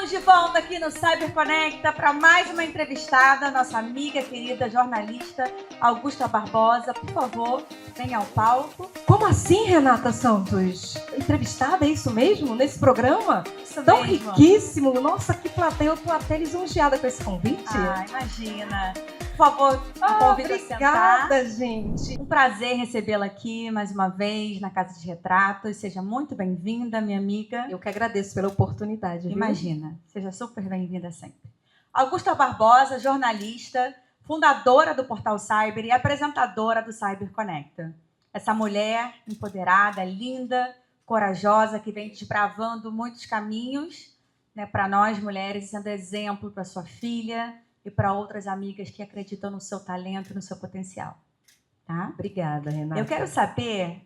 Estamos de volta aqui no CyberConecta para mais uma entrevistada, nossa amiga querida jornalista Augusta Barbosa. Por favor, venha ao palco. Como assim, Renata Santos? Entrevistada, é isso mesmo? Nesse programa? Isso tão mesmo. Riquíssimo. Nossa, que plateia. Eu tô até lisonjeada com esse convite. Ah, imagina. Por favor, convido a sentar. Obrigada, gente. Um prazer recebê-la aqui mais uma vez na Casa de Retratos. Seja muito bem-vinda, minha amiga. Eu que agradeço pela oportunidade. Viu? Imagina, seja super bem-vinda sempre. Augusta Barbosa, jornalista, fundadora do Portal Cyber e apresentadora do CyberConecta. Essa mulher empoderada, linda, corajosa, que vem desbravando muitos caminhos, né, para nós mulheres, sendo exemplo para sua filha e para outras amigas que acreditam no seu talento e no seu potencial. Tá? Obrigada, Renata. Eu quero saber,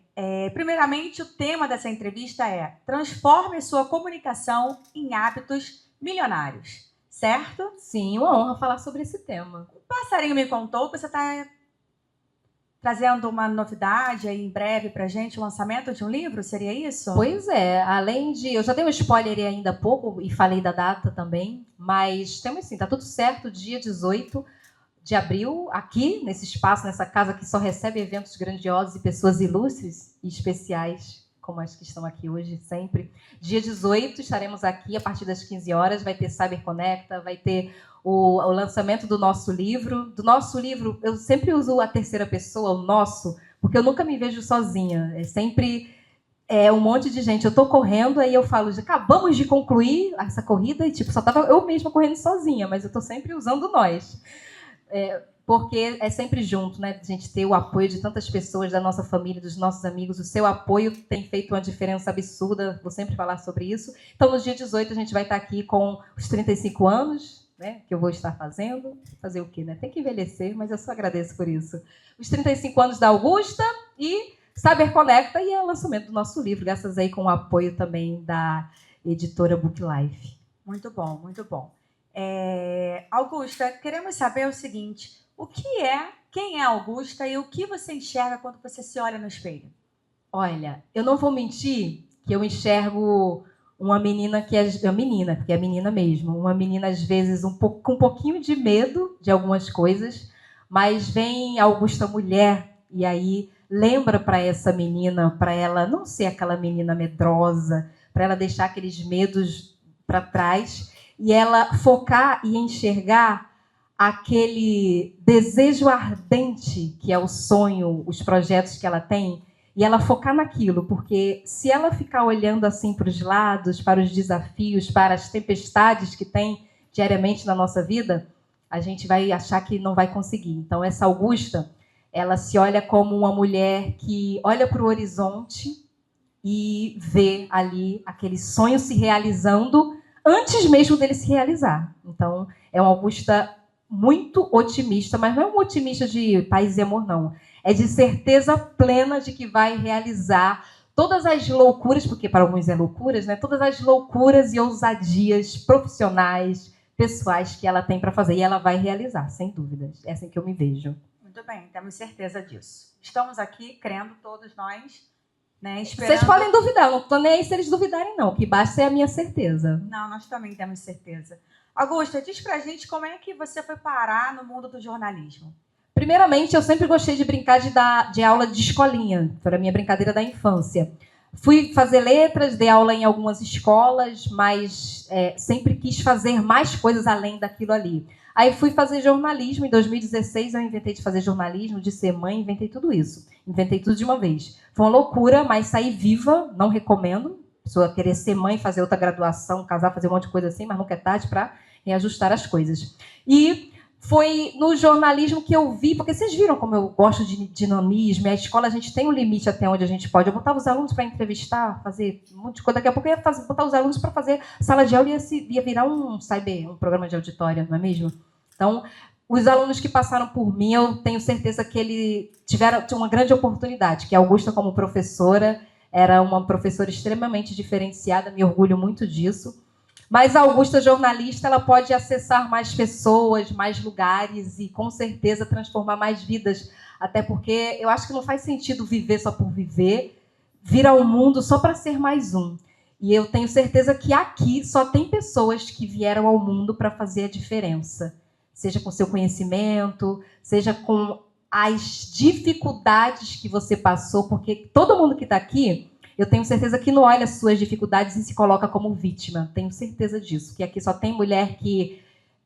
primeiramente, o tema dessa entrevista é transforme sua comunicação em hábitos milionários, certo? Sim, uma honra falar sobre esse tema. O passarinho me contou que você está trazendo uma novidade aí em breve para a gente, o lançamento de um livro, seria isso? Pois é, além de... Eu já dei um spoiler aí ainda há pouco e falei da data também, mas temos sim, tá tudo certo, dia 18 de abril, aqui, nesse espaço, nessa casa que só recebe eventos grandiosos e pessoas ilustres e especiais, como as que estão aqui hoje, sempre. Dia 18, estaremos aqui a partir das 15 horas, vai ter CyberConecta, vai ter o lançamento do nosso livro. Do nosso livro, eu sempre uso a terceira pessoa, o nosso, porque eu nunca me vejo sozinha. É sempre um monte de gente. Eu estou correndo, aí eu falo, acabamos de concluir essa corrida, e tipo, só estava eu mesma correndo sozinha, mas eu estou sempre usando nós. Porque é sempre junto, né? A gente ter o apoio de tantas pessoas, da nossa família, dos nossos amigos. O seu apoio tem feito uma diferença absurda, vou sempre falar sobre isso. Então, no dia 18, a gente vai estar aqui com os 35 anos, né? Que eu vou estar fazendo. Fazer o quê, né? Tem que envelhecer, mas eu só agradeço por isso. Os 35 anos da Augusta e CyberConecta e o lançamento do nosso livro, graças aí com o apoio também da editora Book Life. Muito bom, muito bom. Augusta, queremos saber o seguinte, quem é Augusta e o que você enxerga quando você se olha no espelho? Olha, eu não vou mentir que eu enxergo uma menina que é menina, porque é menina mesmo, uma menina às vezes com um pouquinho de medo de algumas coisas, mas vem Augusta mulher e aí lembra para essa menina, para ela não ser aquela menina medrosa, para ela deixar aqueles medos para trás e ela focar e enxergar aquele desejo ardente que é o sonho, os projetos que ela tem, e ela focar naquilo, porque se ela ficar olhando assim para os lados, para os desafios, para as tempestades que tem diariamente na nossa vida, a gente vai achar que não vai conseguir. Então, essa Augusta, ela se olha como uma mulher que olha para o horizonte e vê ali aquele sonho se realizando antes mesmo dele se realizar. Então, é uma Augusta muito otimista, mas não é um otimista de paz e amor, não. É de certeza plena de que vai realizar todas as loucuras, porque para alguns é loucuras, né? Todas as loucuras e ousadias profissionais, pessoais que ela tem para fazer. E ela vai realizar, sem dúvidas. É assim que eu me vejo. Muito bem, temos certeza disso. Estamos aqui crendo, todos nós, né, esperando... Vocês podem duvidar, eu não estou nem aí se eles duvidarem, não. O que basta é a minha certeza. Não, nós também temos certeza. Augusta, diz pra gente como é que você foi parar no mundo do jornalismo. Primeiramente, eu sempre gostei de brincar de aula de escolinha. Foi a minha brincadeira da infância. Fui fazer letras, dei aula em algumas escolas, mas sempre quis fazer mais coisas além daquilo ali. Aí fui fazer jornalismo. Em 2016, eu inventei de fazer jornalismo, de ser mãe, inventei tudo isso. Inventei tudo de uma vez. Foi uma loucura, mas saí viva, não recomendo. A pessoa querer ser mãe, fazer outra graduação, casar, fazer um monte de coisa assim, mas nunca é tarde para reajustar as coisas. E foi no jornalismo que eu vi, porque vocês viram como eu gosto de dinamismo, e a escola a gente tem um limite até onde a gente pode. Eu botava os alunos para entrevistar, fazer um monte de coisa. Daqui a pouco eu ia botar os alunos para fazer sala de aula e ia virar um programa de auditório, não é mesmo? Então, os alunos que passaram por mim, eu tenho certeza que eles tiveram uma grande oportunidade, que a Augusta, como professora, era uma professora extremamente diferenciada, me orgulho muito disso. Mas a Augusta jornalista, ela pode acessar mais pessoas, mais lugares e, com certeza, transformar mais vidas. Até porque eu acho que não faz sentido viver só por viver, vir ao mundo só para ser mais um. E eu tenho certeza que aqui só tem pessoas que vieram ao mundo para fazer a diferença. Seja com seu conhecimento, seja com as dificuldades que você passou, porque todo mundo que está aqui, eu tenho certeza que não olha as suas dificuldades e se coloca como vítima. Tenho certeza disso, que aqui só tem mulher que...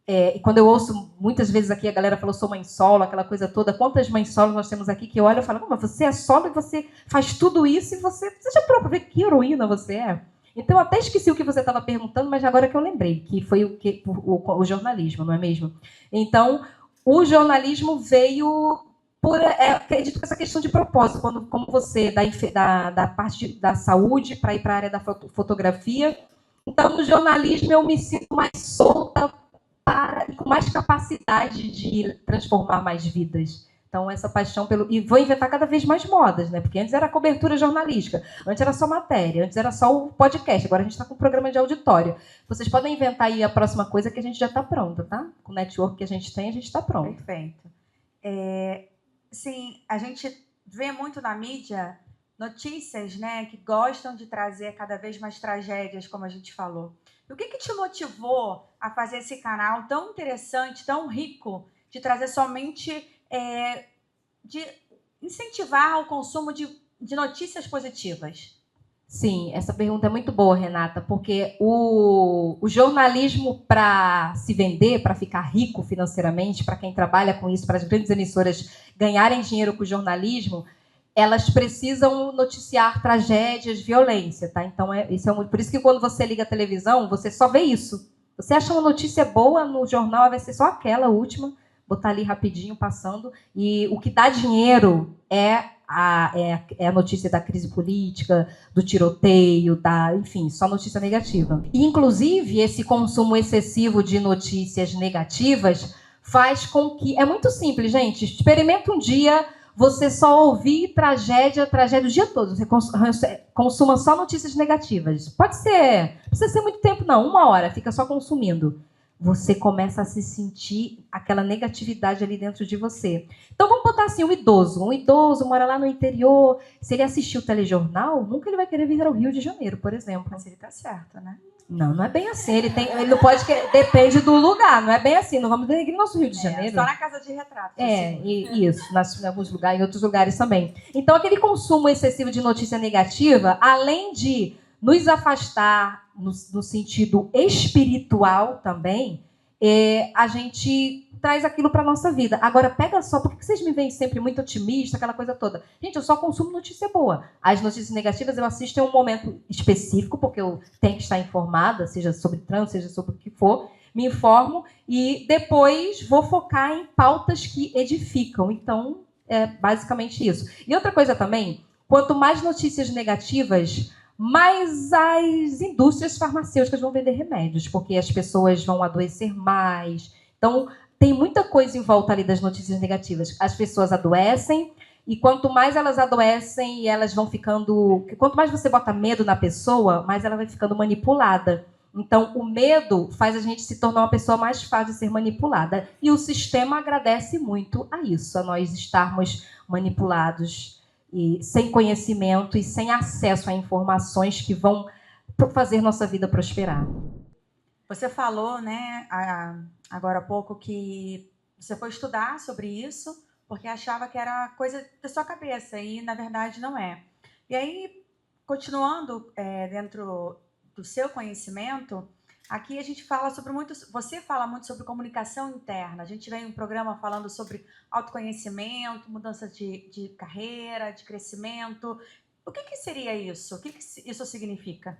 e quando eu ouço, muitas vezes aqui a galera falou, sou mãe solo, aquela coisa toda. Quantas mães solo nós temos aqui que eu olho e falo, mas você é solo e você faz tudo isso e você já parou para ver que heroína você é? Então, eu até esqueci o que você estava perguntando, mas agora que eu lembrei, que foi o jornalismo, não é mesmo? Então, o jornalismo veio por, acredito que essa questão de propósito, como você, da parte da saúde para ir para a área da fotografia. Então, no jornalismo, eu me sinto mais solta, com mais capacidade de transformar mais vidas. Então, essa paixão pelo... E vou inventar cada vez mais modas, né? Porque antes era cobertura jornalística, antes era só matéria, antes era só o podcast, agora a gente está com um programa de auditório. Vocês podem inventar aí a próxima coisa que a gente já está pronta, tá? Com o network que a gente tem, a gente está pronto. Perfeito. Sim, a gente vê muito na mídia notícias, né, que gostam de trazer cada vez mais tragédias, como a gente falou. E o que te motivou a fazer esse canal tão interessante, tão rico, de trazer somente... de incentivar o consumo de notícias positivas? Sim, essa pergunta é muito boa, Renata, porque o jornalismo, para se vender, para ficar rico financeiramente, para quem trabalha com isso, para as grandes emissoras ganharem dinheiro com o jornalismo, elas precisam noticiar tragédias, violência, tá? Então, por isso que quando você liga a televisão, você só vê isso. Você acha uma notícia boa no jornal, vai ser só aquela última, botar ali rapidinho, passando. E o que dá dinheiro é a notícia da crise política, do tiroteio, enfim, só notícia negativa. E, inclusive, esse consumo excessivo de notícias negativas faz com que... É muito simples, gente. Experimenta um dia você só ouvir tragédia o dia todo. Você consuma só notícias negativas. Não precisa ser muito tempo, não. 1 hora, fica só consumindo. Você começa a se sentir aquela negatividade ali dentro de você. Então, vamos botar assim, um idoso mora lá no interior, se ele assistir o telejornal, nunca ele vai querer vir ao Rio de Janeiro, por exemplo. Mas ele tá certo, né? Não é bem assim. Ele não pode querer, depende do lugar, não é bem assim. Não vamos denegrir nosso Rio de Janeiro. Só na casa de retrato. Isso, em alguns lugares, em outros lugares também. Então, aquele consumo excessivo de notícia negativa, além de nos afastar no sentido espiritual também, a gente traz aquilo para a nossa vida. Agora, pega só, por que vocês me veem sempre muito otimista, aquela coisa toda? Gente, eu só consumo notícia boa. As notícias negativas eu assisto em um momento específico, porque eu tenho que estar informada, seja sobre trânsito, seja sobre o que for, me informo e depois vou focar em pautas que edificam. Então, é basicamente isso. E outra coisa também, quanto mais notícias negativas, mais as indústrias farmacêuticas vão vender remédios, porque as pessoas vão adoecer mais. Então, tem muita coisa em volta ali das notícias negativas. As pessoas adoecem, e quanto mais elas adoecem, e elas vão ficando... Quanto mais você bota medo na pessoa, mais ela vai ficando manipulada. Então, o medo faz a gente se tornar uma pessoa mais fácil de ser manipulada. E o sistema agradece muito a isso, a nós estarmos manipulados e sem conhecimento e sem acesso a informações que vão fazer nossa vida prosperar. Você falou, né, agora há pouco, que você foi estudar sobre isso porque achava que era coisa da sua cabeça e, na verdade, não é. E aí, continuando dentro do seu conhecimento, aqui a gente fala sobre você fala muito sobre comunicação interna. A gente vem em um programa falando sobre autoconhecimento, mudança de carreira, de crescimento. O que seria isso? O que isso significa?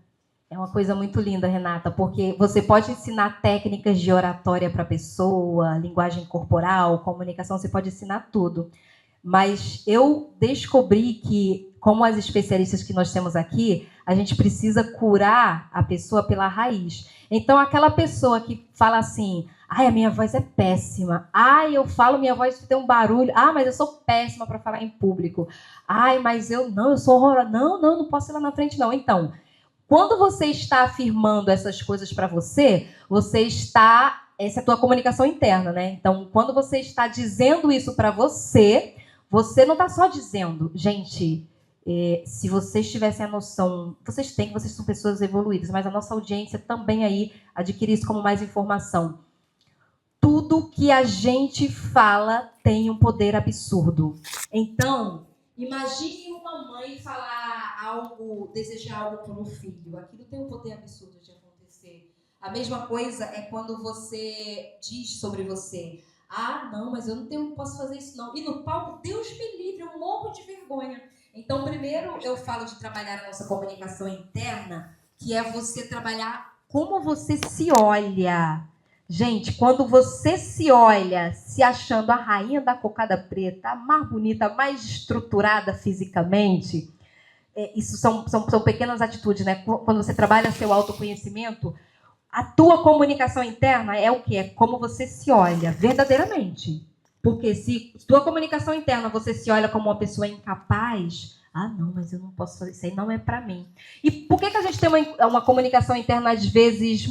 É uma coisa muito linda, Renata, porque você pode ensinar técnicas de oratória para a pessoa, linguagem corporal, comunicação, você pode ensinar tudo. Mas eu descobri que, como as especialistas que nós temos aqui, a gente precisa curar a pessoa pela raiz. Então, aquela pessoa que fala assim, ai, a minha voz é péssima, ai, eu falo, minha voz tem um barulho, mas eu sou péssima para falar em público, ai, mas eu sou horrorosa, não posso ir lá na frente, não. Então, quando você está afirmando essas coisas para você está... Essa é a tua comunicação interna, né? Então, quando você está dizendo isso para você não está só dizendo, gente, Se vocês tivessem a noção, vocês têm, que vocês são pessoas evoluídas, mas a nossa audiência também aí adquire isso como mais informação. Tudo que a gente fala tem um poder absurdo. Então, imagine uma mãe falar algo, desejar algo para um filho. Aquilo tem um poder absurdo de acontecer. A mesma coisa é quando você diz sobre você: ah, não, mas eu não posso fazer isso não. E no palco, Deus me livre, eu morro de vergonha. Então, primeiro eu falo de trabalhar a nossa comunicação interna, que é você trabalhar como você se olha. Gente, quando você se olha se achando a rainha da cocada preta, a mais bonita, a mais estruturada fisicamente, isso são pequenas atitudes, né? Quando você trabalha seu autoconhecimento, a tua comunicação interna é o quê? É como você se olha verdadeiramente. Porque se tua comunicação interna você se olha como uma pessoa incapaz, ah, não, mas eu não posso fazer isso aí, não é para mim. E por que a gente tem uma comunicação interna, às vezes,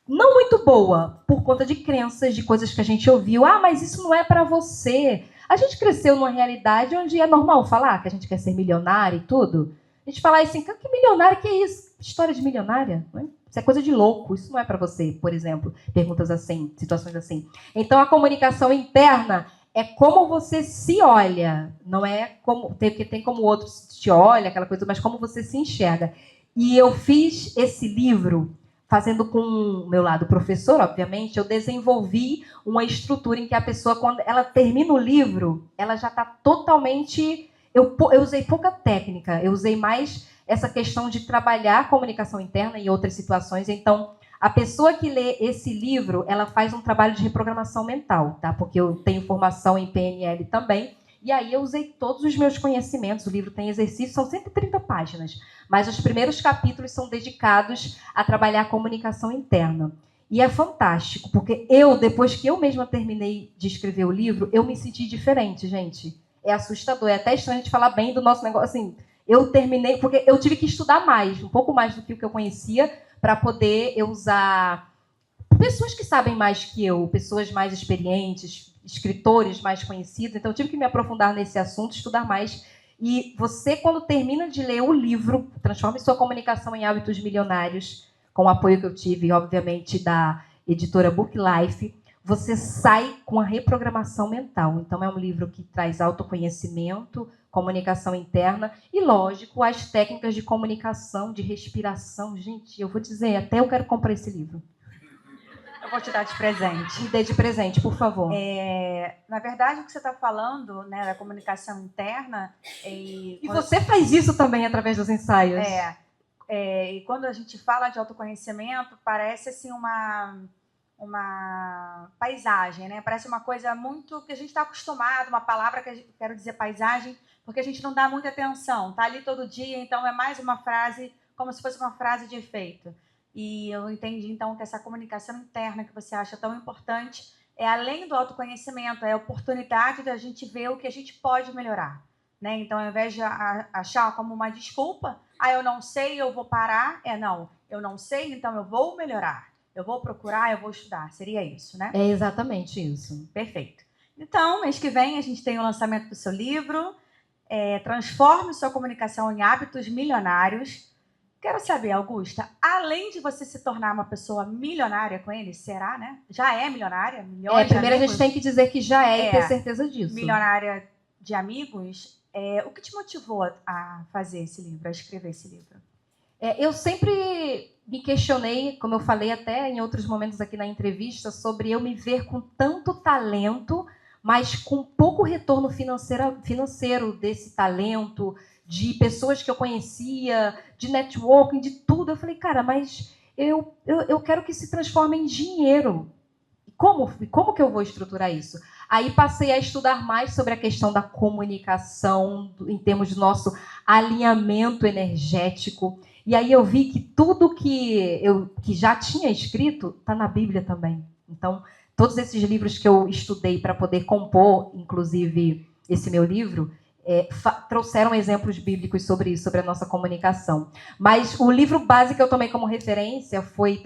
não muito boa? Por conta de crenças, de coisas que a gente ouviu. Ah, mas isso não é para você. A gente cresceu numa realidade onde é normal falar que a gente quer ser milionário e tudo. A gente fala assim, que milionário, que é isso? História de milionária? Não é? Isso é coisa de louco, isso não é para você, por exemplo. Perguntas assim, situações assim. Então, a comunicação interna é como você se olha. Não é como tem como o outro te olha, aquela coisa, mas como você se enxerga. E eu fiz esse livro fazendo com o meu lado professor, obviamente, eu desenvolvi uma estrutura em que a pessoa, quando ela termina o livro, ela já está totalmente... Eu usei pouca técnica, eu usei mais essa questão de trabalhar a comunicação interna em outras situações. Então, a pessoa que lê esse livro, ela faz um trabalho de reprogramação mental, tá? Porque eu tenho formação em PNL também, e aí eu usei todos os meus conhecimentos. O livro tem exercícios, são 130 páginas, mas os primeiros capítulos são dedicados a trabalhar a comunicação interna. E é fantástico, porque depois que eu mesma terminei de escrever o livro, eu me senti diferente, gente. É assustador, é até estranho a gente falar bem do nosso negócio. Assim, eu terminei, porque eu tive que estudar mais, um pouco mais do que o que eu conhecia, para poder eu usar pessoas que sabem mais que eu, pessoas mais experientes, escritores mais conhecidos. Então, eu tive que me aprofundar nesse assunto, estudar mais. E você, quando termina de ler o livro, Transforme Sua Comunicação em Hábitos Milionários, com o apoio que eu tive, obviamente, da editora Book Life, você sai com a reprogramação mental. Então, é um livro que traz autoconhecimento, comunicação interna e, lógico, as técnicas de comunicação, de respiração. Gente, eu vou dizer, até eu quero comprar esse livro. Eu vou te dar de presente. Me dê de presente, por favor. Na verdade, o que você está falando, né, da comunicação interna... E você faz isso também através dos ensaios. E quando a gente fala de autoconhecimento, parece assim uma paisagem, né? Parece uma coisa muito que a gente está acostumado, uma palavra que eu quero dizer paisagem, porque a gente não dá muita atenção. Tá ali todo dia, então é mais uma frase, como se fosse uma frase de efeito. E eu entendi, então, que essa comunicação interna que você acha tão importante é além do autoconhecimento, é a oportunidade da gente ver o que a gente pode melhorar, né? Então, ao invés de achar como uma desculpa, eu não sei, eu vou parar. Não, eu não sei, então eu vou melhorar. Eu vou procurar, eu vou estudar. Seria isso, né? É exatamente isso. Perfeito. Então, mês que vem, a gente tem o lançamento do seu livro, Transforme Sua Comunicação em Hábitos Milionários. Quero saber, Augusta, além de você se tornar uma pessoa milionária com ele, será, né? Já é milionária? Milhões primeiro de amigos? A gente tem que dizer que já e ter certeza disso. Milionária de amigos. O que te motivou a fazer esse livro, a escrever esse livro? Eu sempre me questionei, como eu falei até em outros momentos aqui na entrevista, sobre eu me ver com tanto talento, mas com pouco retorno financeiro desse talento, de pessoas que eu conhecia, de networking, de tudo. Eu falei, cara, mas eu quero que se transforme em dinheiro. Como que eu vou estruturar isso? Aí passei a estudar mais sobre a questão da comunicação, em termos do nosso alinhamento energético. E aí eu vi que tudo que já tinha escrito está na Bíblia também. Então, todos esses livros que eu estudei para poder compor, inclusive esse meu livro, trouxeram exemplos bíblicos sobre isso, sobre a nossa comunicação. Mas o livro base que eu tomei como referência foi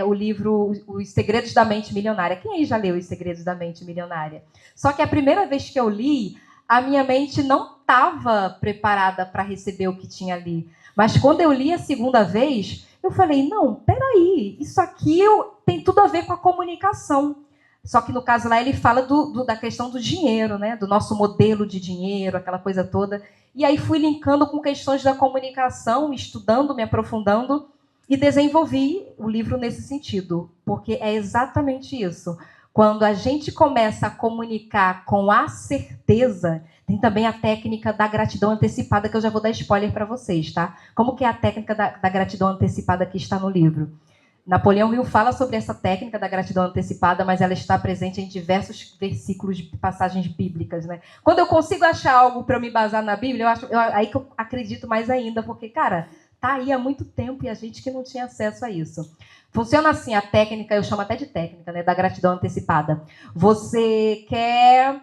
o livro Os Segredos da Mente Milionária. Quem aí já leu Os Segredos da Mente Milionária? Só que a primeira vez que eu li, a minha mente não estava preparada para receber o que tinha ali. Mas quando eu li a segunda vez, eu falei, não, peraí, isso aqui tem tudo a ver com a comunicação. Só que no caso lá ele fala da questão do dinheiro, né? Do nosso modelo de dinheiro, aquela coisa toda. E aí fui linkando com questões da comunicação, estudando, me aprofundando, e desenvolvi o livro nesse sentido, porque é exatamente isso. Quando a gente começa a comunicar com a certeza, tem também a técnica da gratidão antecipada, que eu já vou dar spoiler para vocês, tá? Como que é a técnica da gratidão antecipada que está no livro? Napoleão Hill fala sobre essa técnica da gratidão antecipada, mas ela está presente em diversos versículos de passagens bíblicas, né? Quando eu consigo achar algo para me basar na Bíblia, aí que eu acredito mais ainda, porque, cara, tá aí há muito tempo e a gente que não tinha acesso a isso. Funciona assim a técnica, eu chamo até de técnica, né, da gratidão antecipada. Você quer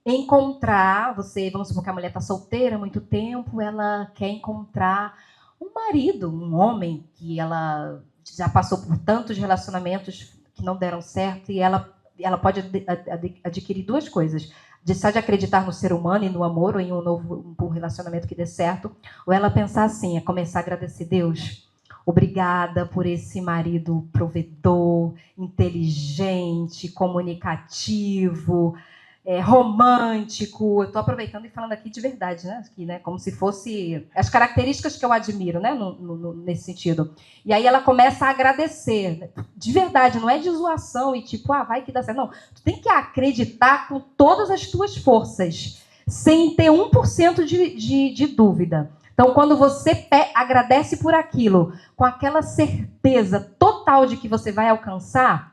encontrar, vamos supor que a mulher está solteira há muito tempo, ela quer encontrar um marido, um homem que ela já passou por tantos relacionamentos que não deram certo, e ela pode adquirir duas coisas: deixar de acreditar no ser humano e no amor, ou em um relacionamento que dê certo, ou ela pensar assim, começar a agradecer: Deus, obrigada por esse marido provedor, inteligente, comunicativo, romântico. Eu estou aproveitando e falando aqui de verdade, né? Aqui, né? Como se fosse as características que eu admiro, né? Nesse sentido. E aí ela começa a agradecer, de verdade, não é de zoação e tipo, vai que dá certo. Não, tu tem que acreditar com todas as tuas forças, sem ter 1% de dúvida. Então, quando você agradece por aquilo, com aquela certeza total de que você vai alcançar,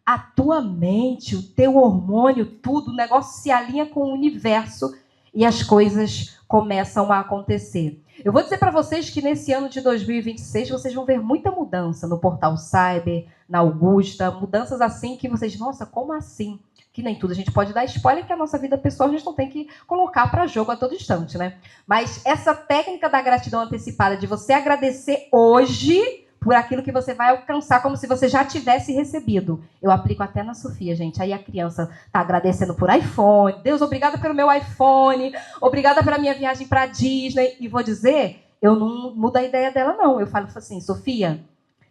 a tua mente, o teu hormônio, tudo, o negócio se alinha com o universo e as coisas começam a acontecer. Eu vou dizer para vocês que nesse ano de 2026 vocês vão ver muita mudança no Portal Cyber, na Augusta, mudanças assim que vocês, nossa, como assim? Que nem tudo a gente pode dar spoiler, que a nossa vida pessoal a gente não tem que colocar para jogo a todo instante, né? Mas essa técnica da gratidão antecipada, de você agradecer hoje por aquilo que você vai alcançar, como se você já tivesse recebido. Eu aplico até na Sofia, gente. Aí a criança está agradecendo por iPhone. Deus, obrigada pelo meu iPhone. Obrigada pela minha viagem para Disney. E vou dizer, eu não mudo a ideia dela, não. Eu falo assim, Sofia,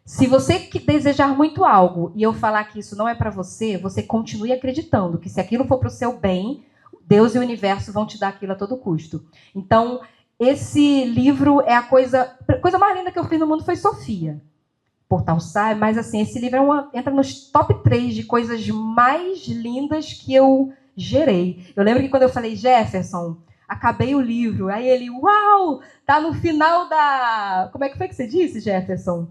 se você desejar muito algo e eu falar que isso não é para você, você continue acreditando que se aquilo for para o seu bem, Deus e o universo vão te dar aquilo a todo custo. Então, esse livro é a coisa mais linda que eu fiz no mundo foi Sofia. Portal Sai, mas assim, esse livro entra nos top 3 de coisas mais lindas que eu gerei. Eu lembro que quando eu falei, Jefferson, acabei o livro, aí ele, uau, tá no final da... Como é que foi que você disse, Jefferson?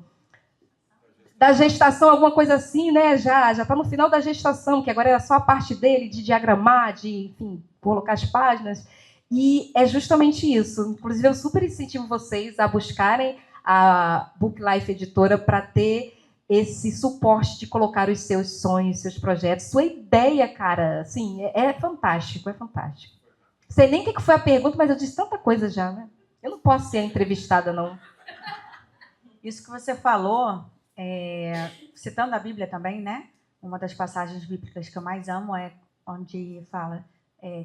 Da gestação, alguma coisa assim, né? Já tá no final da gestação, que agora era só a parte dele de diagramar, de, enfim, colocar as páginas. E é justamente isso. Inclusive, eu super incentivo vocês a buscarem a Book Life Editora para ter esse suporte de colocar os seus sonhos, seus projetos. Sua ideia, cara, assim, é fantástico, é fantástico. Não sei nem o que foi a pergunta, mas eu disse tanta coisa já, né? Eu não posso ser a entrevistada, não. Isso que você falou, citando a Bíblia também, né? Uma das passagens bíblicas que eu mais amo é onde fala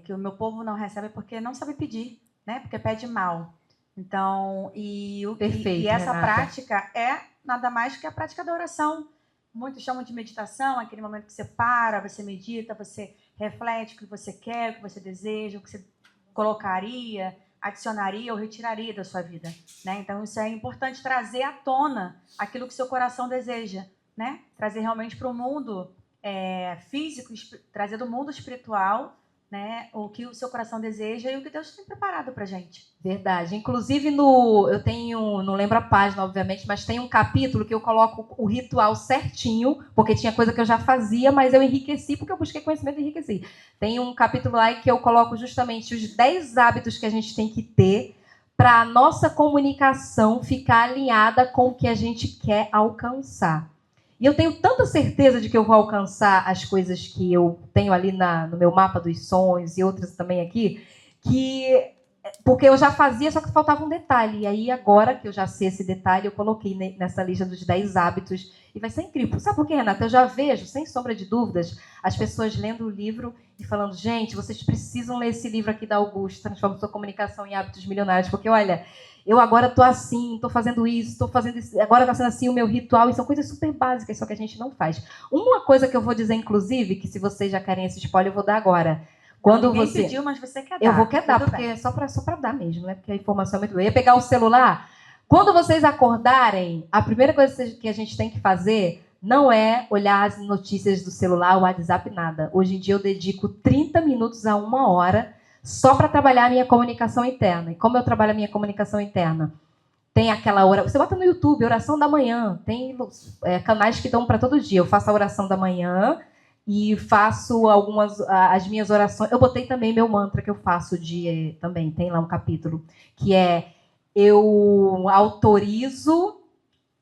que o meu povo não recebe porque não sabe pedir, né? Porque pede mal. Então, Perfeito, essa Renata. prática é nada mais que a prática da oração. Muitos chamam de meditação, aquele momento que você para, você medita, você reflete o que você quer, o que você deseja, o que você colocaria, adicionaria ou retiraria da sua vida, né? Então, isso é importante, trazer à tona aquilo que seu coração deseja, né? Trazer realmente para o mundo físico, trazer do mundo espiritual, né, o que o seu coração deseja e o que Deus tem preparado para a gente. Verdade. Inclusive, eu tenho, não lembro a página, obviamente, mas tem um capítulo que eu coloco o ritual certinho, porque tinha coisa que eu já fazia, mas eu enriqueci, porque eu busquei conhecimento e enriqueci. Tem um capítulo lá que eu coloco justamente os 10 hábitos que a gente tem que ter para a nossa comunicação ficar alinhada com o que a gente quer alcançar. E eu tenho tanta certeza de que eu vou alcançar as coisas que eu tenho ali no meu mapa dos sonhos e outras também aqui, que Porque eu já fazia, só que faltava um detalhe. E aí, agora que eu já sei esse detalhe, eu coloquei nessa lista dos 10 hábitos. E vai ser incrível. Sabe por quê, Renata? Eu já vejo, sem sombra de dúvidas, as pessoas lendo o livro e falando, gente, vocês precisam ler esse livro aqui da Augusta, Transforma Sua Comunicação em Hábitos Milionários. Porque, olha, eu agora estou assim, estou fazendo isso, agora está sendo assim o meu ritual. E são coisas super básicas, só que a gente não faz. Uma coisa que eu vou dizer, inclusive, que se vocês já querem esse spoiler, eu vou dar agora. Quando Ninguém você pediu, mas você quer dar. Eu vou querer dar, porque é só para dar mesmo, né? Porque a informação é muito boa. Eu ia pegar o celular. Quando vocês acordarem, a primeira coisa que a gente tem que fazer não é olhar as notícias do celular, o WhatsApp, nada. Hoje em dia eu dedico 30 minutos a 1 hora só para trabalhar a minha comunicação interna. E como eu trabalho a minha comunicação interna? Tem aquela hora... Você bota no YouTube, oração da manhã. Tem canais que dão para todo dia. Eu faço a oração da manhã e faço as minhas orações. Eu botei também meu mantra que eu faço também, tem lá um capítulo, que é: eu autorizo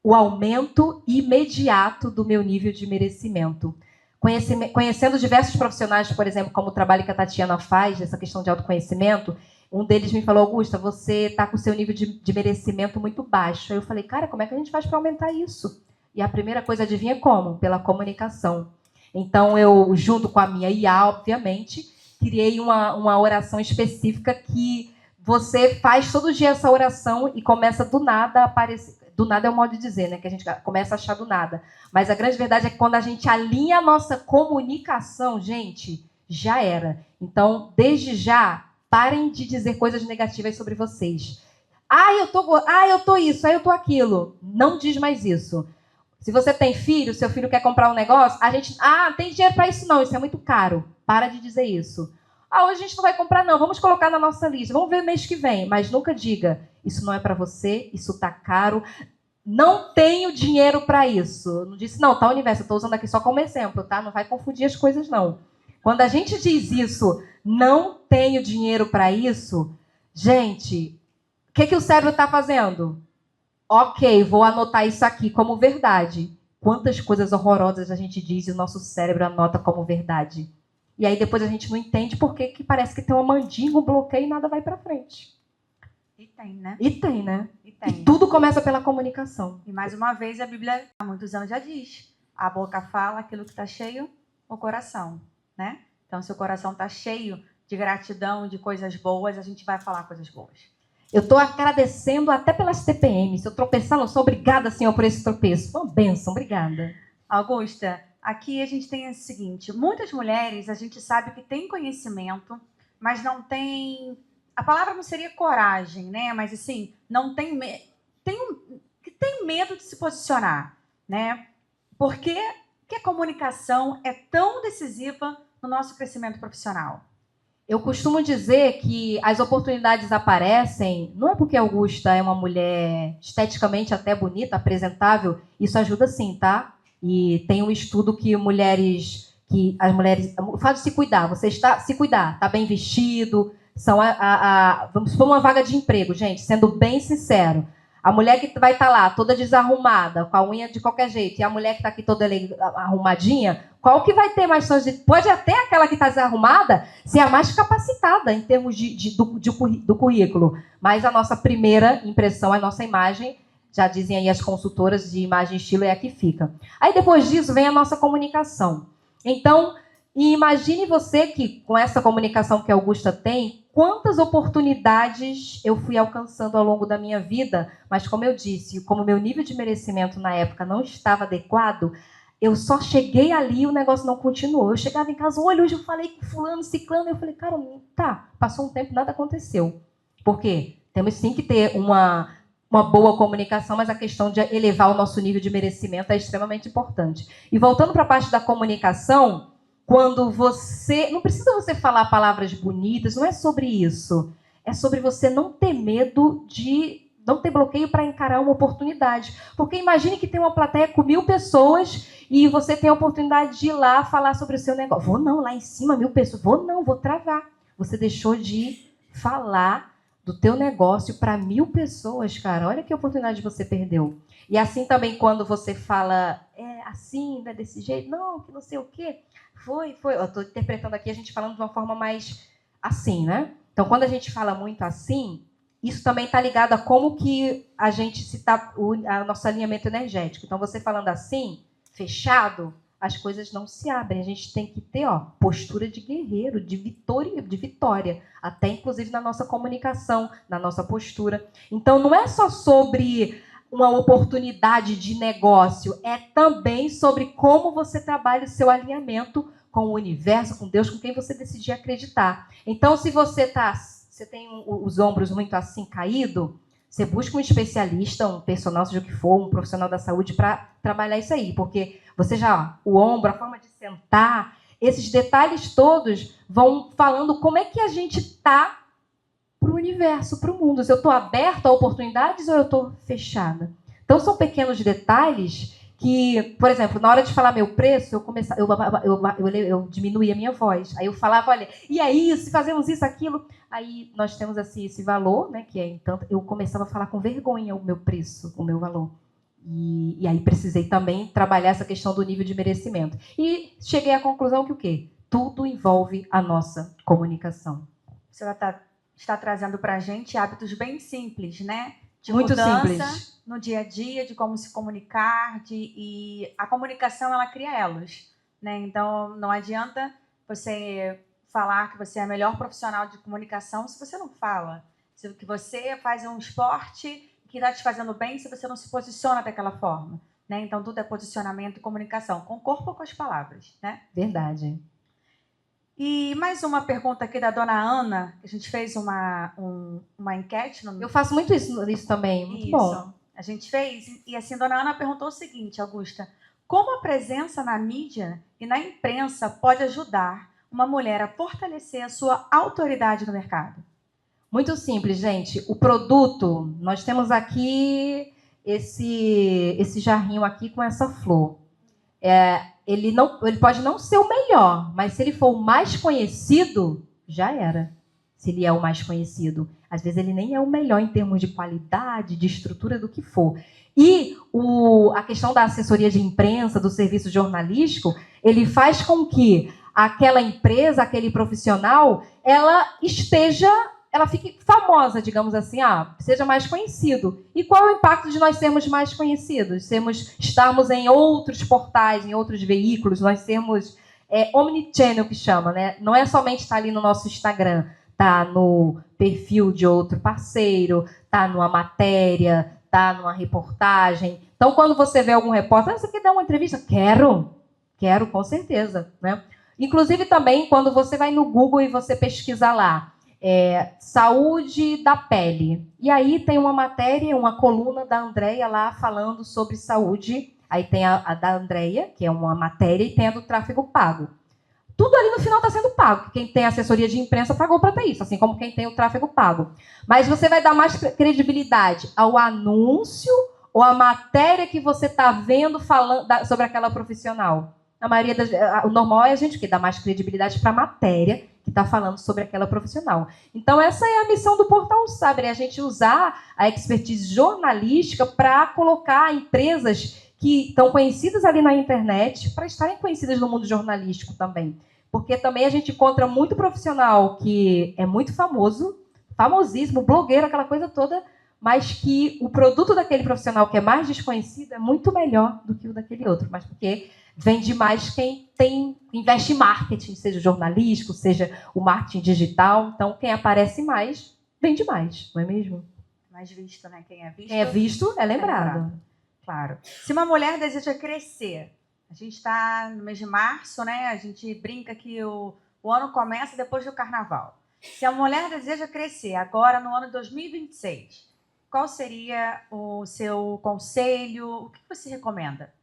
o aumento imediato do meu nível de merecimento. Conhecendo diversos profissionais, por exemplo, como o trabalho que a Tatiana faz, essa questão de autoconhecimento, um deles me falou: Augusta, você está com o seu nível de merecimento muito baixo. Aí eu falei: cara, como é que a gente faz para aumentar isso? E a primeira coisa, adivinha como? Pela comunicação. Então, eu, junto com a minha IA, obviamente, criei uma oração específica que você faz todo dia essa oração e começa do nada a aparecer. Do nada é o modo de dizer, né? Que a gente começa a achar do nada. Mas a grande verdade é que quando a gente alinha a nossa comunicação, gente, já era. Então, desde já, parem de dizer coisas negativas sobre vocês. Eu tô isso, eu tô aquilo. Não diz mais isso. Se você tem filho, seu filho quer comprar um negócio, tem dinheiro para isso não, isso é muito caro. Para de dizer isso. Hoje a gente não vai comprar não, vamos colocar na nossa lista, vamos ver mês que vem. Mas nunca diga, isso não é para você, isso tá caro, não tenho dinheiro para isso. Não disse, não, tá, Universo, eu tô usando aqui só como exemplo, tá? Não vai confundir as coisas não. Quando a gente diz isso, não tenho dinheiro para isso, gente, o que o cérebro tá fazendo? Ok, vou anotar isso aqui como verdade. Quantas coisas horrorosas a gente diz e o nosso cérebro anota como verdade. E aí depois a gente não entende por que parece que tem uma mandinga, um bloqueio e nada vai para frente. E tem, né? E tem, né? E tem. E tudo começa pela comunicação. E mais uma vez a Bíblia, há muitos anos já diz, a boca fala aquilo que está cheio, o coração, né? Então, se o coração está cheio de gratidão, de coisas boas, a gente vai falar coisas boas. Eu estou agradecendo até pelas TPM. Se eu tropeçar, não sou obrigada, Senhor, por esse tropeço. Uma bênção, obrigada. Augusta, aqui a gente tem o seguinte: muitas mulheres, a gente sabe que tem conhecimento, mas não tem... A palavra não seria coragem, né? Mas, assim, não tem... tem medo de se posicionar, né? Por que a comunicação é tão decisiva no nosso crescimento profissional? Eu costumo dizer que as oportunidades aparecem, não é porque a Augusta é uma mulher esteticamente até bonita, apresentável, isso ajuda sim, tá? E tem um estudo que as mulheres, o fato de se cuidar, você está se cuidar, tá bem vestido, vamos supor uma vaga de emprego, gente, sendo bem sincero. A mulher que vai estar lá toda desarrumada, com a unha de qualquer jeito, e a mulher que está aqui toda arrumadinha, qual que vai ter mais chance de... Pode até aquela que está desarrumada ser a mais capacitada em termos do currículo. Mas a nossa primeira impressão, a nossa imagem, já dizem aí as consultoras de imagem e estilo, é a que fica. Aí depois disso vem a nossa comunicação. Então, imagine você que com essa comunicação que a Augusta tem, quantas oportunidades eu fui alcançando ao longo da minha vida, mas como eu disse, como meu nível de merecimento na época não estava adequado, eu só cheguei ali e o negócio não continuou. Eu chegava em casa, olha, hoje eu falei com fulano, ciclano, eu falei, cara, tá, passou um tempo, nada aconteceu. Por quê? Temos sim que ter uma boa comunicação, mas a questão de elevar o nosso nível de merecimento é extremamente importante. E voltando para a parte da comunicação, quando você... Não precisa você falar palavras bonitas, não é sobre isso. É sobre você não ter medo de... Não ter bloqueio para encarar uma oportunidade. Porque imagine que tem uma plateia com 1000 pessoas e você tem a oportunidade de ir lá falar sobre o seu negócio. Vou não, lá em cima 1000 pessoas. Vou travar. Você deixou de falar do teu negócio para 1000 pessoas, cara. Olha que oportunidade você perdeu. E assim também quando você fala, é assim, não é desse jeito, não, que não sei o quê. Foi. Eu estou interpretando aqui a gente falando de uma forma mais assim, né? Então, Então, quando a gente fala muito assim, isso também está ligado a como que a gente a nosso alinhamento energético. Então, você falando assim, fechado, as coisas não se abrem. A gente tem que ter postura de guerreiro, de vitória, até inclusive na nossa comunicação, na nossa postura. Então, não é só sobre uma oportunidade de negócio, é também sobre como você trabalha o seu alinhamento com o universo, com Deus, com quem você decidir acreditar. Então, se você tem os ombros muito assim caído, você busca um especialista, um personal, seja o que for, um profissional da saúde para trabalhar isso aí, porque você o ombro, a forma de sentar, esses detalhes todos vão falando como é que a gente está para o universo, para o mundo. Se eu estou aberta a oportunidades ou eu estou fechada. Então, são pequenos detalhes que, por exemplo, na hora de falar meu preço, eu diminuía a minha voz. Aí eu falava, olha, e é isso, fazemos isso, aquilo. Aí nós temos assim esse valor, né, que é tanto. Eu começava a falar com vergonha o meu preço, o meu valor. E aí precisei também trabalhar essa questão do nível de merecimento. E cheguei à conclusão que o quê? Tudo envolve a nossa comunicação. Você está trazendo para a gente hábitos bem simples, né? De muito mudança simples no dia a dia, de como se comunicar, e a comunicação ela cria elos, né? Então não adianta você falar que você é a melhor profissional de comunicação se você não fala, se que você faz um esporte que está te fazendo bem se você não se posiciona daquela forma, né? Então tudo é posicionamento e comunicação, com o corpo ou com as palavras, né? Verdade. E mais uma pergunta aqui da dona Ana, que a gente fez uma enquete. Eu faço muito isso também, muito bom. A gente fez, e assim, dona Ana perguntou o seguinte, Augusta, como a presença na mídia e na imprensa pode ajudar uma mulher a fortalecer a sua autoridade no mercado? Muito simples, gente. O produto, nós temos aqui esse jarrinho aqui com essa flor. Ele pode não ser o melhor, mas se ele for o mais conhecido, já era. Se ele é o mais conhecido. Às vezes ele nem é o melhor em termos de qualidade, de estrutura, do que for. E a questão da assessoria de imprensa, do serviço jornalístico, ele faz com que aquela empresa, aquele profissional, ela fique famosa, digamos assim, seja mais conhecido. E qual é o impacto de nós sermos mais conhecidos? Estarmos em outros portais, em outros veículos, nós sermos omnichannel, que chama, né? Não é somente estar ali no nosso Instagram, tá no perfil de outro parceiro, tá numa matéria, tá numa reportagem. Então, quando você vê algum repórter, você quer dar uma entrevista? Quero, com certeza, né? Inclusive também, quando você vai no Google e você pesquisa lá, saúde da pele. E aí tem uma matéria, uma coluna da Andréia lá falando sobre saúde. Aí tem a da Andréia, que é uma matéria, e tem a do tráfego pago. Tudo ali no final está sendo pago. Quem tem assessoria de imprensa pagou para ter isso, assim como quem tem o tráfego pago. Mas você vai dar mais credibilidade ao anúncio ou à matéria que você está vendo falando sobre aquela profissional? Na maioria o normal é a gente dar mais credibilidade para a matéria que está falando sobre aquela profissional. Então, essa é a missão do Portal Saber, a gente usar a expertise jornalística para colocar empresas que estão conhecidas ali na internet para estarem conhecidas no mundo jornalístico também. Porque também a gente encontra muito profissional que é muito famoso, famosíssimo, blogueiro, aquela coisa toda, mas que o produto daquele profissional que é mais desconhecido é muito melhor do que o daquele outro, mas porque vende mais quem investe em marketing, seja jornalístico, seja o marketing digital. Então, quem aparece mais, vende mais, não é mesmo? Mais visto, né? Quem Quem é visto é lembrado. Claro. Se uma mulher deseja crescer, a gente está no mês de março, né? A gente brinca que o ano começa depois do carnaval. Se a mulher deseja crescer agora no ano de 2026, qual seria o seu conselho? O que você recomenda?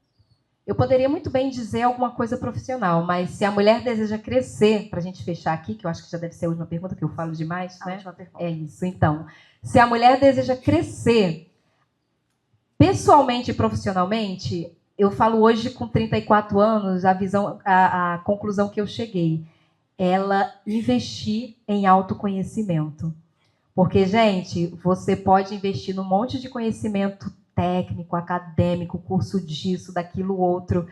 Eu poderia muito bem dizer alguma coisa profissional, mas se a mulher deseja crescer, para a gente fechar aqui, que eu acho que já deve ser a última pergunta, que eu falo demais, né? Última pergunta. É isso, então. Se a mulher deseja crescer, pessoalmente e profissionalmente, eu falo hoje com 34 anos, a conclusão que eu cheguei, ela investir em autoconhecimento. Porque, gente, você pode investir num monte de conhecimento técnico, acadêmico, curso disso, daquilo, outro.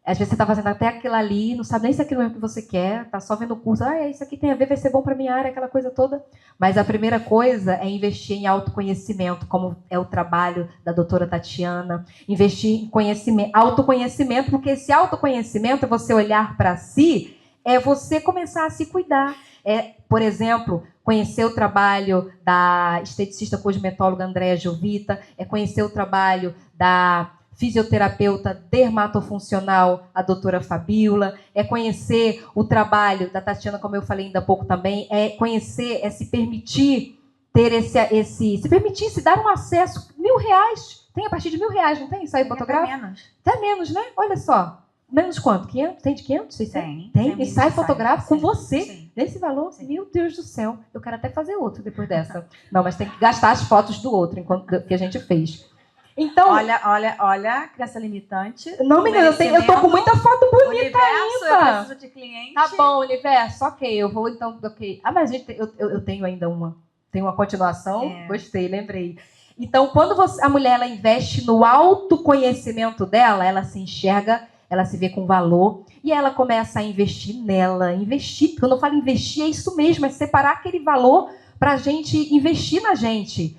Às vezes você está fazendo até aquilo ali, não sabe nem se é aquilo mesmo que você quer, está só vendo o curso, isso aqui tem a ver, vai ser bom para minha área, aquela coisa toda. Mas a primeira coisa é investir em autoconhecimento, como é o trabalho da doutora Tatiana. Investir em conhecimento, autoconhecimento, porque esse autoconhecimento é você olhar para si, é você começar a se cuidar. Por exemplo, conhecer o trabalho da esteticista cosmetóloga Andréa Jovita, é conhecer o trabalho da fisioterapeuta dermatofuncional, a doutora Fabiola, é conhecer o trabalho da Tatiana, como eu falei ainda há pouco também, é conhecer, é se permitir ter se permitir, se dar um acesso, R$1.000, tem a partir de R$1.000, não tem? Ensaio fotográfico? Até menos. Até menos, né? Olha só. Menos quanto? 500? Tem de 500? 600? Tem ensaio fotográfico com você. Sim. Nesse valor? Sim. Meu Deus do céu. Eu quero até fazer outro depois dessa. Não, mas tem que gastar as fotos do outro que a gente fez. Então, olha, criança limitante. Não, menina, eu tô com muita foto bonita universo, ainda. Eu preciso de cliente. Tá bom, universo, ok, eu vou então, ok. Mas eu tenho ainda tem uma continuação, gostei, lembrei. Então, quando a mulher ela investe no autoconhecimento dela, ela se enxerga, ela se vê com valor e ela começa a investir nela. Investir, quando eu falo investir, é isso mesmo, é separar aquele valor pra gente investir na gente.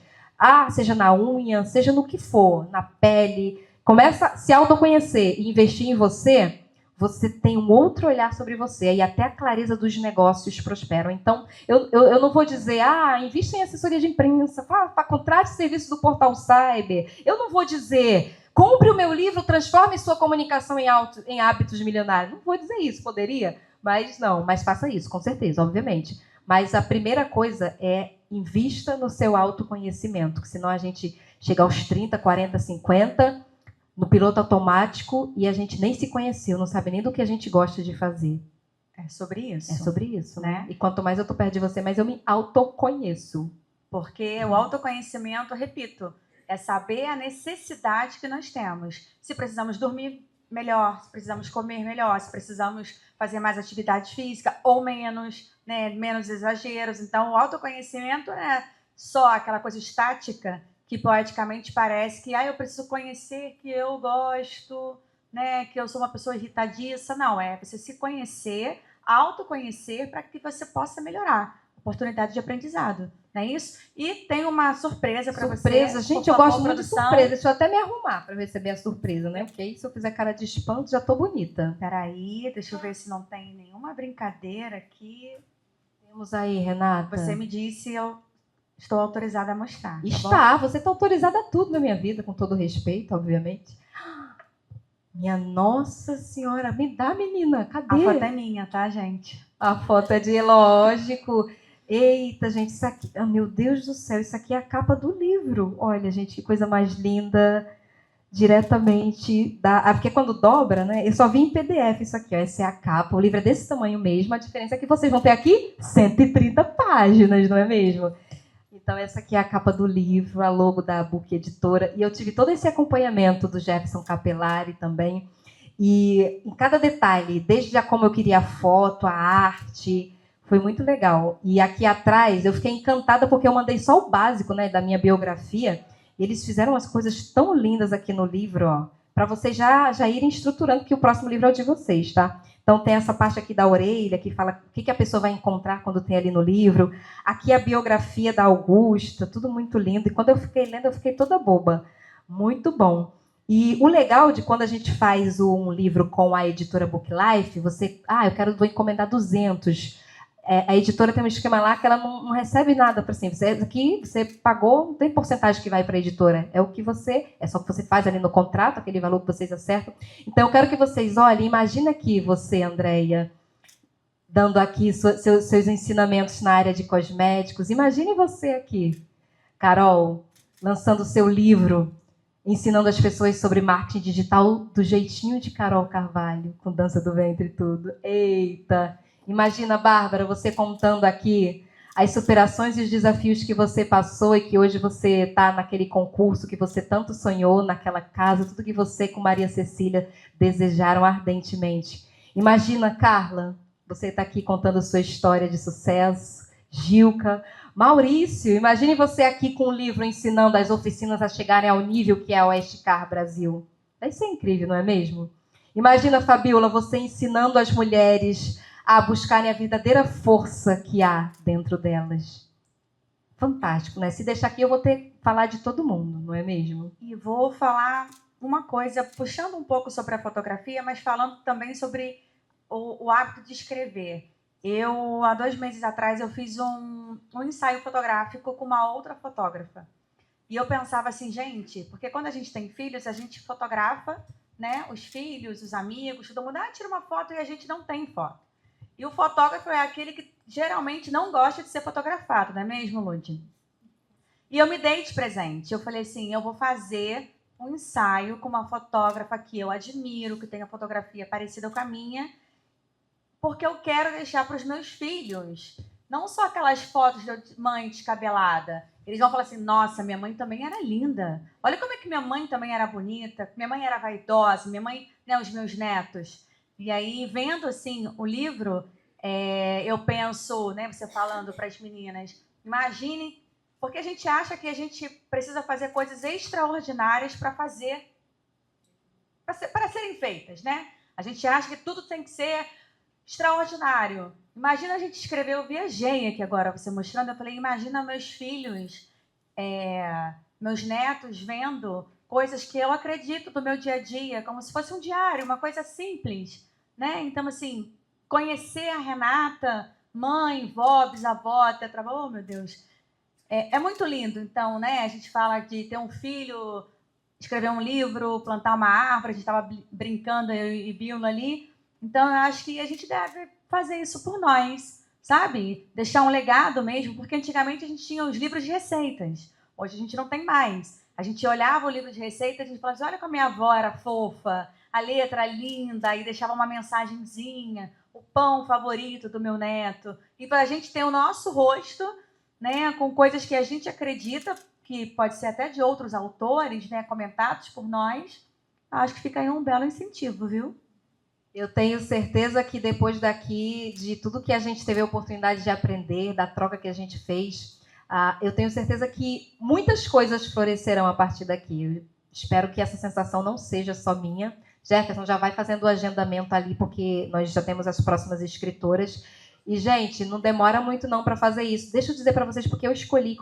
Seja na unha, seja no que for, na pele. Começa a se autoconhecer e investir em você, você tem um outro olhar sobre você e até a clareza dos negócios prosperam. Então, eu não vou dizer, invista em assessoria de imprensa, contrate serviço do Portal Cyber. Eu não vou dizer, compre o meu livro, transforme sua comunicação em hábitos milionários. Não vou dizer isso, poderia? Mas faça isso, com certeza, obviamente. Mas a primeira coisa é invista no seu autoconhecimento, que senão a gente chega aos 30, 40, 50, no piloto automático, e a gente nem se conheceu, não sabe nem do que a gente gosta de fazer. É sobre isso. É sobre isso, né? E quanto mais eu tô perto de você, mais eu me autoconheço. Porque o autoconhecimento, repito, é saber a necessidade que nós temos. Se precisamos dormir melhor, se precisamos comer melhor, se precisamos fazer mais atividade física ou menos, né, menos exageros. Então, o autoconhecimento não é só aquela coisa estática que poeticamente parece que eu preciso conhecer que eu gosto, né, que eu sou uma pessoa irritadiça. Não, é você se conhecer, autoconhecer para que você possa melhorar. Oportunidade de aprendizado, não é isso? E tem uma surpresa para você. Surpresa, gente, eu gosto muito de surpresa. Deixa eu até me arrumar para receber a surpresa, né? Porque aí, se eu fizer cara de espanto, já tô bonita. Peraí, deixa eu ver se não tem nenhuma brincadeira aqui. Temos aí, Renata. Você me disse, eu estou autorizada a mostrar. Está, você está autorizada a tudo na minha vida, com todo respeito, obviamente. Minha Nossa Senhora, me dá, menina, cadê? A foto é minha, tá, gente? A foto é de, lógico. Eita, gente, isso aqui, meu Deus do céu, isso aqui é a capa do livro. Olha, gente, que coisa mais linda, diretamente porque quando dobra, né? Eu só vi em PDF isso aqui, ó, essa é a capa. O livro é desse tamanho mesmo, a diferença é que vocês vão ter aqui 130 páginas, não é mesmo? Então, essa aqui é a capa do livro, a logo da Book Editora. E eu tive todo esse acompanhamento do Jefferson Capelari também. E em cada detalhe, desde como eu queria a foto, a arte, foi muito legal. E aqui atrás, eu fiquei encantada porque eu mandei só o básico, né, da minha biografia. E eles fizeram as coisas tão lindas aqui no livro, ó, para vocês já irem estruturando, que o próximo livro é o de vocês, tá? Então, tem essa parte aqui da orelha, que fala o que a pessoa vai encontrar quando tem ali no livro. Aqui a biografia da Augusta, tudo muito lindo. E quando eu fiquei lendo, eu fiquei toda boba. Muito bom. E o legal de quando a gente faz um livro com a editora Book Life, vou encomendar 200. A editora tem um esquema lá que ela não recebe nada para assim. Você pagou, não tem porcentagem que vai para a editora. É só o que você faz ali no contrato, aquele valor que vocês acertam. Então, eu quero que vocês olhem, imagina aqui você, Andréia, dando aqui seus ensinamentos na área de cosméticos. Imagine você aqui, Carol, lançando o seu livro, ensinando as pessoas sobre marketing digital do jeitinho de Carol Carvalho, com dança do ventre e tudo. Eita! Imagina, Bárbara, você contando aqui as superações e os desafios que você passou e que hoje você está naquele concurso que você tanto sonhou, naquela casa, tudo que você com Maria Cecília desejaram ardentemente. Imagina, Carla, você está aqui contando sua história de sucesso. Gilca, Maurício, imagine você aqui com um livro ensinando as oficinas a chegarem ao nível que é a Oeste Car Brasil. Vai ser incrível, não é mesmo? Imagina, Fabiola, você ensinando as mulheres a buscarem a verdadeira força que há dentro delas. Fantástico, né? Se deixar aqui, eu vou ter que falar de todo mundo, não é mesmo? E vou falar uma coisa, puxando um pouco sobre a fotografia, mas falando também sobre o hábito de escrever. Há 2 meses atrás, eu fiz um ensaio fotográfico com uma outra fotógrafa. E eu pensava assim, gente, porque quando a gente tem filhos, a gente fotografa, né, os filhos, os amigos, todo mundo, tira uma foto e a gente não tem foto. E o fotógrafo é aquele que geralmente não gosta de ser fotografado, não é mesmo, Lud? E eu me dei de presente. Eu falei assim, eu vou fazer um ensaio com uma fotógrafa que eu admiro, que tem a fotografia parecida com a minha, porque eu quero deixar para os meus filhos não só aquelas fotos de mãe descabelada. Eles vão falar assim, nossa, minha mãe também era linda. Olha como é que minha mãe também era bonita, minha mãe era vaidosa, minha mãe, né, os meus netos. E aí, vendo assim o livro, eu penso, né, você falando para as meninas, imaginem, porque a gente acha que a gente precisa fazer coisas extraordinárias para serem feitas, né? A gente acha que tudo tem que ser extraordinário. Imagina a gente escrever, eu viajei aqui agora, você mostrando, eu falei, imagina meus filhos, meus netos vendo coisas que eu acredito do meu dia a dia, como se fosse um diário, uma coisa simples, né? Então, assim, conhecer a Renata, mãe, vó, bisavó, tetravó, oh, meu Deus, é muito lindo. Então, né, a gente fala de ter um filho, escrever um livro, plantar uma árvore, a gente estava brincando, eu e Bíola ali. Então, eu acho que a gente deve fazer isso por nós, sabe? Deixar um legado mesmo, porque antigamente a gente tinha os livros de receitas. Hoje a gente não tem mais. A gente olhava o livro de receitas e a gente falava assim, olha como a minha avó era fofa, a letra linda, e deixava uma mensagenzinha, o pão favorito do meu neto. E para a gente ter o nosso rosto, né, com coisas que a gente acredita, que pode ser até de outros autores, né, comentados por nós, acho que fica aí um belo incentivo, viu? Eu tenho certeza que depois daqui, de tudo que a gente teve a oportunidade de aprender, da troca que a gente fez, eu tenho certeza que muitas coisas florescerão a partir daqui. Eu espero que essa sensação não seja só minha. Jefferson já vai fazendo o agendamento ali, porque nós já temos as próximas escritoras. E, gente, não demora muito não para fazer isso. Deixa eu dizer para vocês porque eu escolhi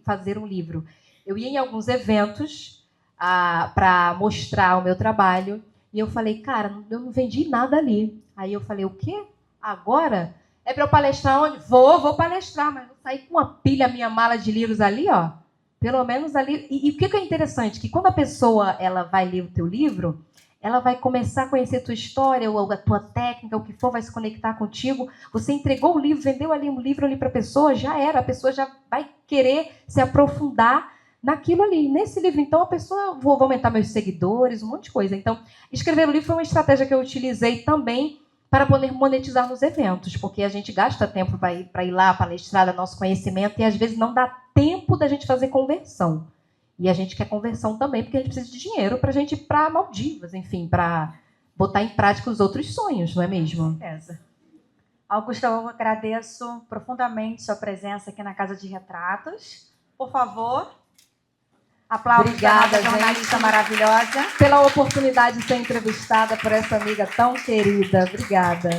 fazer um livro. Eu ia em alguns eventos para mostrar o meu trabalho. E eu falei, cara, eu não vendi nada ali. Aí eu falei, o quê? Agora? É para eu palestrar onde? Vou palestrar, mas vou sair com uma pilha, minha mala de livros ali, ó. Pelo menos ali. E o que é interessante? Que quando a pessoa ela vai ler o teu livro, ela vai começar a conhecer a tua história, ou a tua técnica, o que for, vai se conectar contigo. Você entregou o livro, vendeu ali um livro ali para a pessoa, já era. A pessoa já vai querer se aprofundar naquilo ali. Nesse livro, então, a pessoa, vou aumentar meus seguidores, um monte de coisa. Então, escrever o livro foi uma estratégia que eu utilizei também para poder monetizar nos eventos, porque a gente gasta tempo para ir lá palestrar o nosso conhecimento e às vezes não dá tempo da gente fazer conversão. E a gente quer conversão também, porque a gente precisa de dinheiro para a gente ir para Maldivas, enfim, para botar em prática os outros sonhos, não é mesmo? Com certeza. Augusta, eu agradeço profundamente sua presença aqui na Casa de Retratos. Por favor, aplausos para a jornalista maravilhosa. Pela oportunidade de ser entrevistada por essa amiga tão querida. Obrigada.